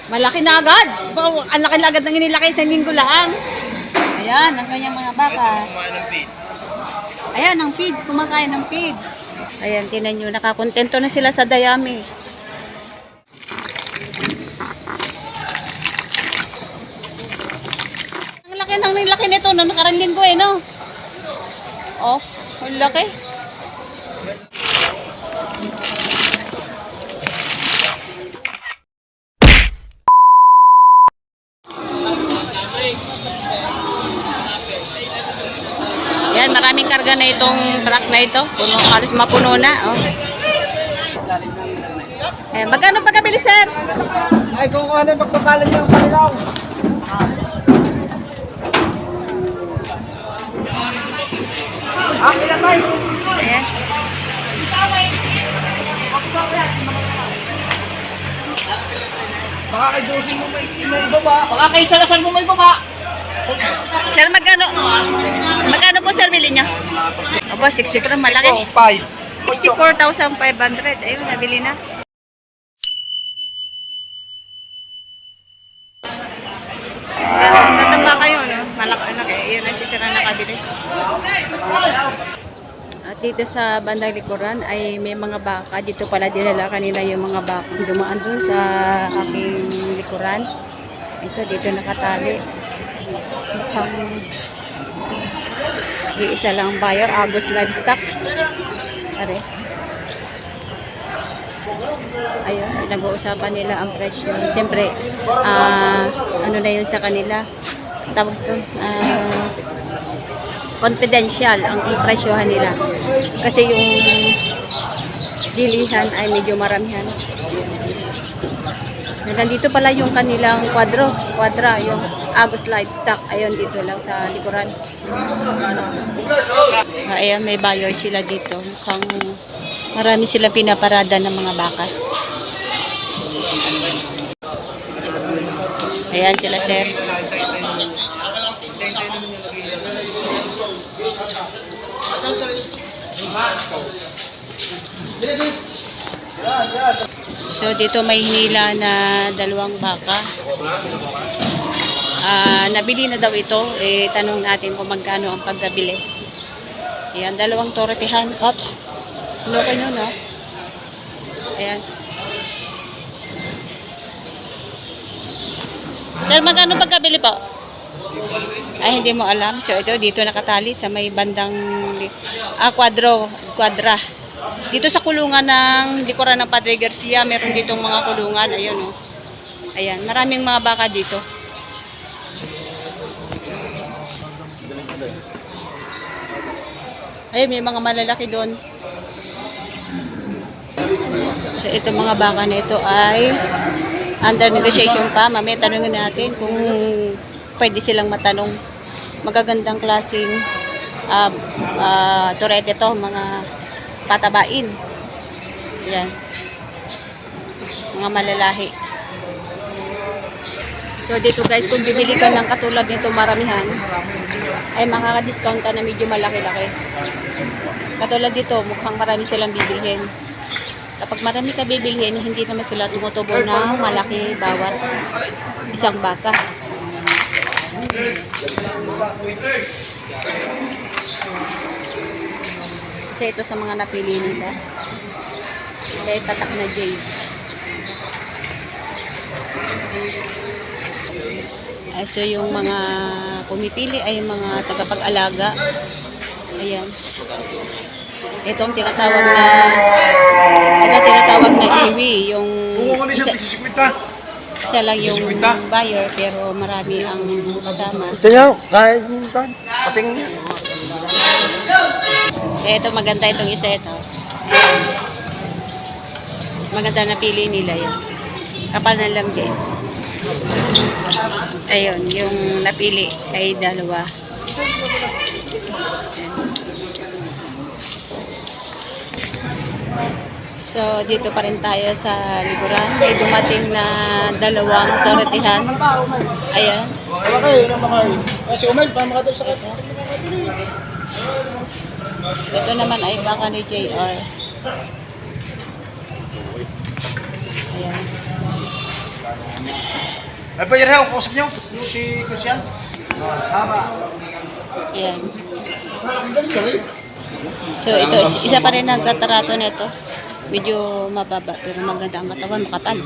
Malaki na agad. Ang laki na agad ng inilaki sa linggo lang. Ayan, ang kanyang mga baka. Ayan, ang feeds. Kumakain ng feeds. Ayan, tinan nyo. Nakakontento na sila sa dayami. Ang laki ng nilaki nito. No, nakarang linggo eh, no? Oh, ang laki. Yan, maraming karga na itong truck na ito. Puno, halos mapuno na. Oh. Ayan, magkano pagkabili, sir? Ay, kung ano yung pagpapalan niyo ang kanilaw. Pinatay! Ayan. Baka kay dosin mo may ibaba. Baka kay salasan mo may ibaba. Sir, magkano po, sir, bili niya? Aba, 64, malaki. 64,500. Ayun, nabili na. Natamba kayo, no? Malaki. Ayun na si sir na nakabili. At dito sa bandang likuran ay may mga baka. Dito pala dinala kanina yung mga baka. Dumaan dun sa aking likuran. Ito, dito nakatali. Mukhang iisa lang ang buyer. Agus Livestock. Are. Ayun, nag-uusapan nila ang presyo. Siyempre, ano na yun sa kanila. Tawag to, confidential ang presyohan nila. Kasi yung bilihan ay medyo maramihan. Nandito pala yung kanilang kwadra, yung Agus Livestock. Ayun, dito lang sa likuran. Ayun, may buyer sila dito. Mukhang marami silang pinaparada ng mga baka. Ayan sila, sir. So, dito may hinila na dalawang baka. Nabili na daw ito. Tanong natin kung magkano ang pagkabili. Ayan, dalawang toretihan. Oops. Loko nyo, no? Ayan. Sir, magkano pagkabili po? Ay, hindi mo alam. So, ito, dito nakatali sa may bandang kwadra. Dito sa kulungan ng likuran ng Padre Garcia, meron ditong mga kulungan. Ayun, oh. Ayan, maraming mga baka dito. Ayun, may mga malalaki doon. So, ito mga baka na ito ay under negotiation pa. Mamaya tanungin natin kung pwede silang matanong. Magagandang klaseng turete to, mga patabain. Yan. Mga malalahi. So, dito guys, kung bibili ka ng katulad nito maramihan, ay makaka-discount ka na medyo malaki-laki. Katulad dito, mukhang marami silang bibilhin. Kapag marami ka bibilhin, hindi naman sila tumutubo ng malaki bawat isang baka. Kasi ito sa mga napili nila. May tatak na jade. So yung mga pumipili ay mga tagapag-alaga. Ayan. Ito ang tinatawag na iwi, yung isa lang yung buyer pero marami ang kasama. Ito nyo, kahit kaping niya. Ito maganda itong isa ito. Ayan. Maganda na pili nila yan. Kapal na lambi. Ayun, yung napili ay dalawa. So, dito pa rin tayo sa likuran. May dumating na dalawang toretihan. Ayan. Kasi umay, pa makataw sa kata. Ito naman ay baka ni JR. Ayan. Ay, bayar ako, kausap niyo. Yung si Christian. Ayan. So ito, isa pa rin nagtatarato nito. Medyo mababa pero maganda ang katawan, makapal.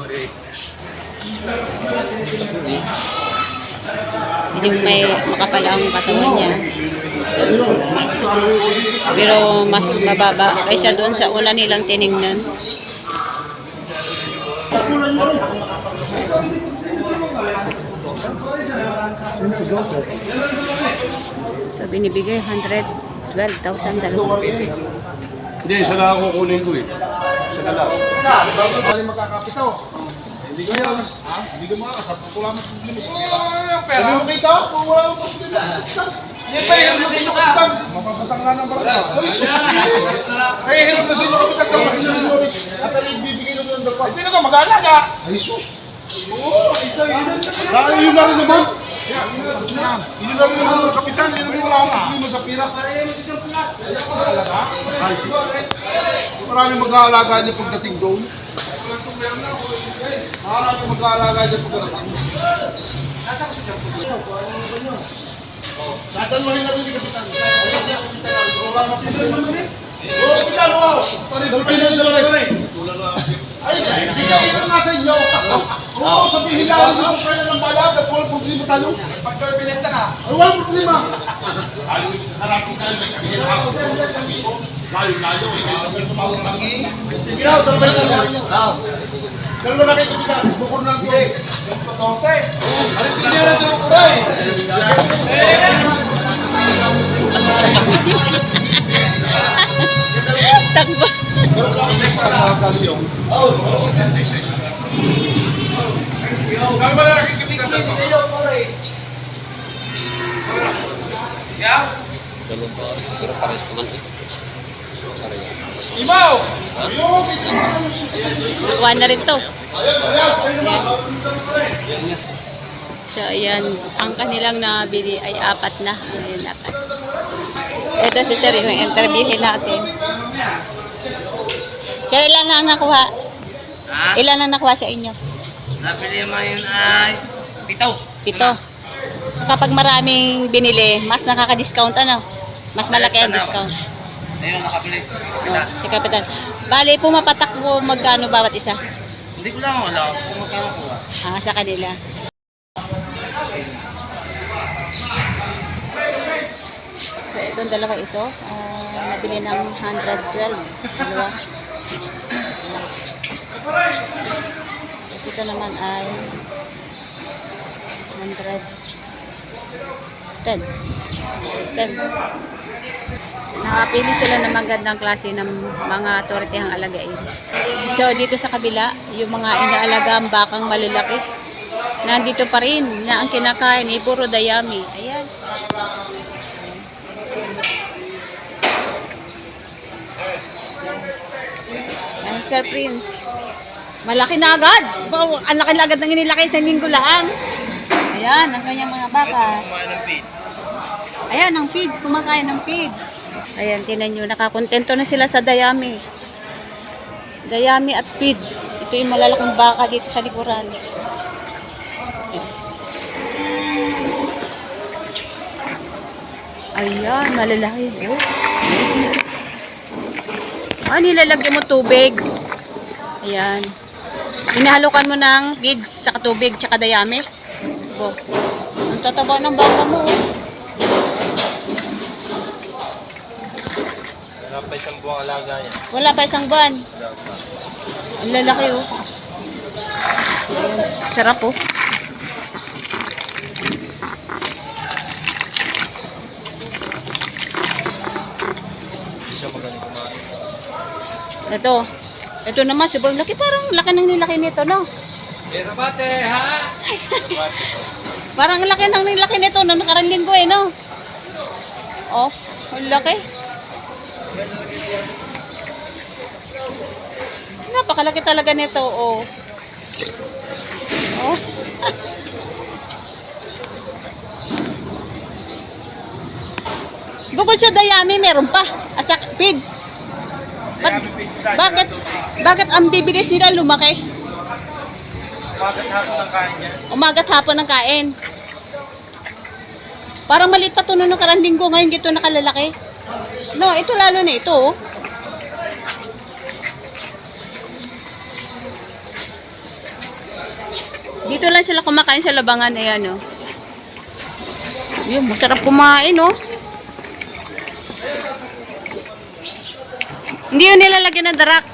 Hindi may makapal ang katawan niya. Pero mas mababa kaysa doon sa una nilang tiningnan. So binibigay 112,000 dalawa. Hindi, isa na ako kukunin ko eh. Isa na lang. Bali magkakapito. Hindi ko yan. Hindi ko makakasap. Wala mo problema sa pera. Sabi mo kita? Wala mo problema. Hindi pa hirap na sa inyo kapitan. Mapapasang lang ng barata. Ay, hirap na sa inyo kapitan. At ang bibigay na ng dapat. Sino ka mag-aalaga? Ay, sus. Oo, ito yun lang naman. Yun lang naman sa kapitan. Yun lang wala akong problema sa pira. Maraming mag-aalaga niya pagdating doon. Maraming mag-aalaga niya pagdating. Dadalwahin natin si Kapitan. Wala na problema. Oo, Kapitan, oo. Dalwahin natin dalwahin. Ay, bigay na nga sa inyo. Oo, sabihin lang, hindi ko kaya ng bayad at walang problema tayo. Pagka binenta na. Ay, walang problema. Harapin tayo, may kabili na ako. Layo-layo. Sige na, dalwahin na lang. Dalawa na kayo, Kapitan. Bukor na ito. Tose. Alit din yan ang tinukuray. Takbo. Dalawa na kayo, Kapitan. Yeah? Pero pares naman eh. Imaw! Nakuha na rin to. Ayan. So, ayan. Ang kanilang nabili ay 4 na. Ayan, 4. Ito si Sir, yung interviewin natin. Sir, ilan na nakuha? Ha? Ilan na nakuha sa inyo? Nabili mo yun ay 7. 7. Kapag maraming binili, mas nakaka-discount ano? Mas malaki ang discount. Ayun, nakabili. Oh, si Kapitan. Bali, pumapatak mo magkano bawat isa? Hindi ko lang wala kung magkano ko. Sa kanila. So, itong dalawa ito, nabili ng 112. Dalawa. Ito naman ay 110. 10. Nakapili sila ng magandang klase ng mga tortihang alagain. So, dito sa kabila, yung mga inaalagang bakang malalaki, nandito pa rin na ang kinakain ay puro dayami. Ayan. Ayan, Sir Prince. Malaki na agad. Ang laki na agad ng inilaki sa linggo lang. Ayan, ang kanyang mga baka. Ayan, ang feeds. Kumakain ng feeds. Ayan, tinan nyo. Nakakontento na sila sa dayami. Dayami at feeds. Ito yung malalaking baka dito sa likuran. Ayan, malalaki. Oh. Nilalagyan mo tubig. Ayan. Hinahalukan mo ng feeds sa tubig tsaka dayami. Oh. Ang tataba ng baka mo. Wala pa isang buwang alaga niya. Wala pa isang buwan. Ang lalaki oh. Sarap oh. Hindi siya magaling kumain. Ito naman, sobrang laki. Parang laki ng nilaki nito, no? Parang laki ng nilaki nito, no? Nakarangin ko eh, no? Oh, ang laki. Napakalaki talaga nito, oh. Oh. Bukod sa dayami, meron pa. At saka pigs. Bakit ang bibilis nila lumaki? Umagat hapon ang kain niya. Umaga't hapon ang kain. Parang maliit pa ito nung nakarang linggo. Ngayon dito nakalalaki. No, ito lalo na ito. Oh. Dito lang sila kumakain sa labangan. Ayan, oh. Yun, masarap kumain, oh. Hindi yun nilalagyan ng darak.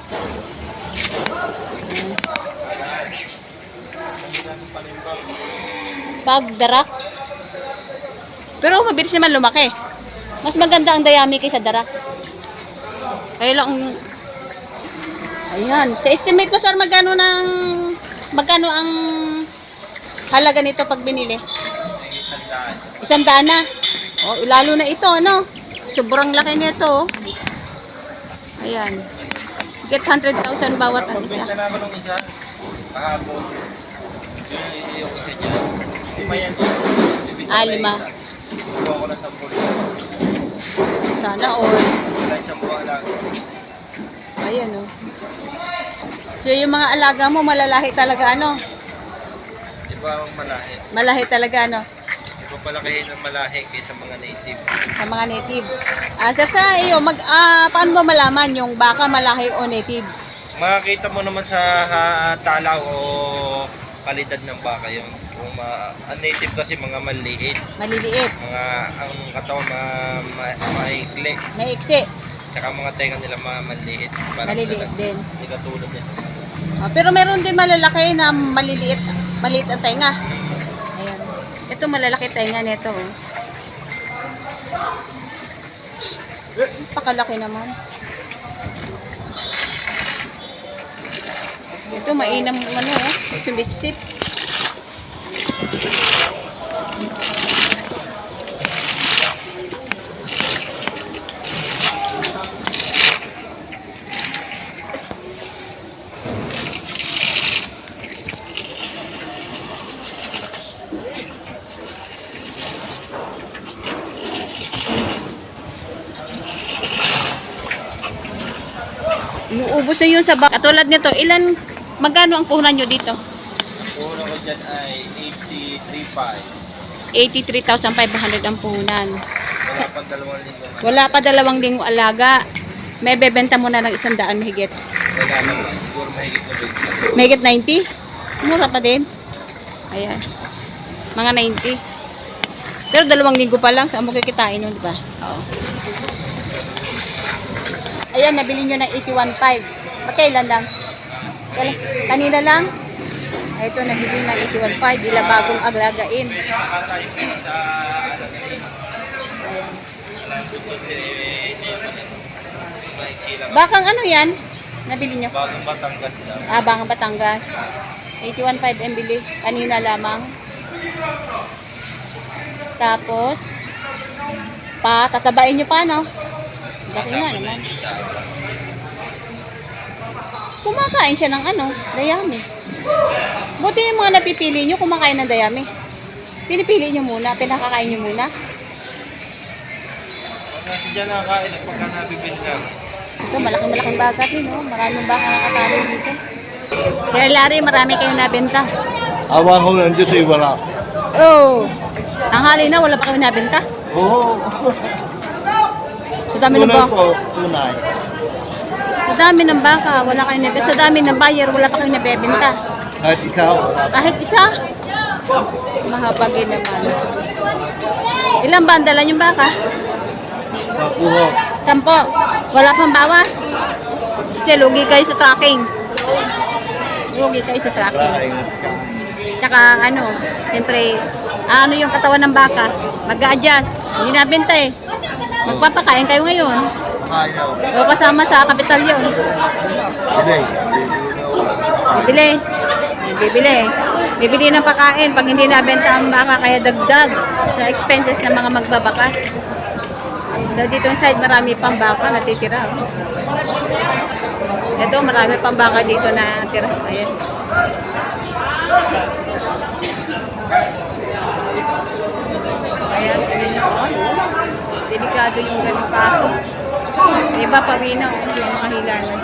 Pag darak. Pero mabilis naman lumaki. Mas maganda ang dayami kaysa darak. Kaya lang, ayan. Sa estimate ko, sir, magkano ang halaga nito pag binili? 100 na. Oh, lalo na ito, ano? Sobrang laki nito, oh. Ayan. Get 100,000 bawat ang isa. Benta naman ng isa. Kahapon. Yung isa dyan. Lima yan. Ah, 5. Kuha ko na 10. Sana all. Wala isang buwan lang. Ayan, oh. So, yung mga alaga mo, malalahi talaga, ano? Di ba ang malahi? Malahi talaga, ano? Di ba palakihin ng malahi kaysa mga native? Sa mga native. Sir, sa iyo, paano mo malaman yung baka malahi o native? Makakita mo naman sa talaw o kalidad ng baka yun. Kung ang native kasi mga maliit. Maliliit. Mga ang katawan maikli. Maiksi. Tsaka mga tenga nila mga maliit. Maliliit din. Hindi katulad nito. Pero meron din malalaki na maliliit. Maliit ang tenga. Ayan. Ito malalaki tenga nito. Oh. Pakalaki naman. Ito mainam ano, oh. Sumipsip. Inuubos na yun sa baka. Katulad nito, magkano ang puhunan nyo dito? Puno ko dyan ay 83,500 ang puhunan. Wala pang 2,000. Wala pa 2 linggo alaga. May bebenta mo na ng 100 mahigit. Wala naman. Siguro mahigit na bigla. Mahigit 90? Mura pa din. Ayan. Mga 90. Pero 2 linggo pa lang. Saan mo kikitain yun, di ba? Oo. Ayan, nabili nyo ng 81.5. Magkailan lang? Kanina lang? Ito, nabili ng 81.5. Sila bagong aglagain. Ayan. Bakang ano yan? Nabili nyo? Bagong Batangas daw. Bakang Batangas. 81.5 ang bili. Kanina lamang. Tapos, tatabain nyo pa, no? Laki nga naman. Kumakain siya ng dayami. Buti yung mga napipili nyo, kumakain ng dayami. Pinipili nyo muna, pinakakain nyo muna. Kasi dyan nakakain at pagka nabibili na. Ito, malaking baka din, no? Maraming baka nakatalo dito. Sir Larry, marami kayong nabenta. Awa ko nandiyo sa wala. Oh, tanghali na, wala pa kayong nabenta. Oo. Sa dami ng Tunay baka. po, tunay. Sa dami ng baka, wala kayong nabenta. Sa dami ng buyer, wala pa kayong nabebenta. Kahit isa, wala. Kahit isa, mahabagin naman. Ilang ba ang dala yung baka? Sa puho. 10. Wala pang bawas. Kasi lugi kayo sa tracking. Lugi kayo sa tracking. Tsaka siyempre, yung katawan ng baka, mag-a-adjust. Hindi nabenta eh. Magpapakain kayo ngayon. Ayaw. O kasama sa kapital yun. Hindi. Bibili. Bibili. Bibili ng pakain pag hindi nabenta ang baka, kaya dagdag sa expenses ng mga magbabaka. So dito yung side, marami pang baka natitira. Ito, marami pang baka dito na natira. Ayan. Ayan, delikado yung ganung paso. Iba, pawinaw yung mga hilalan.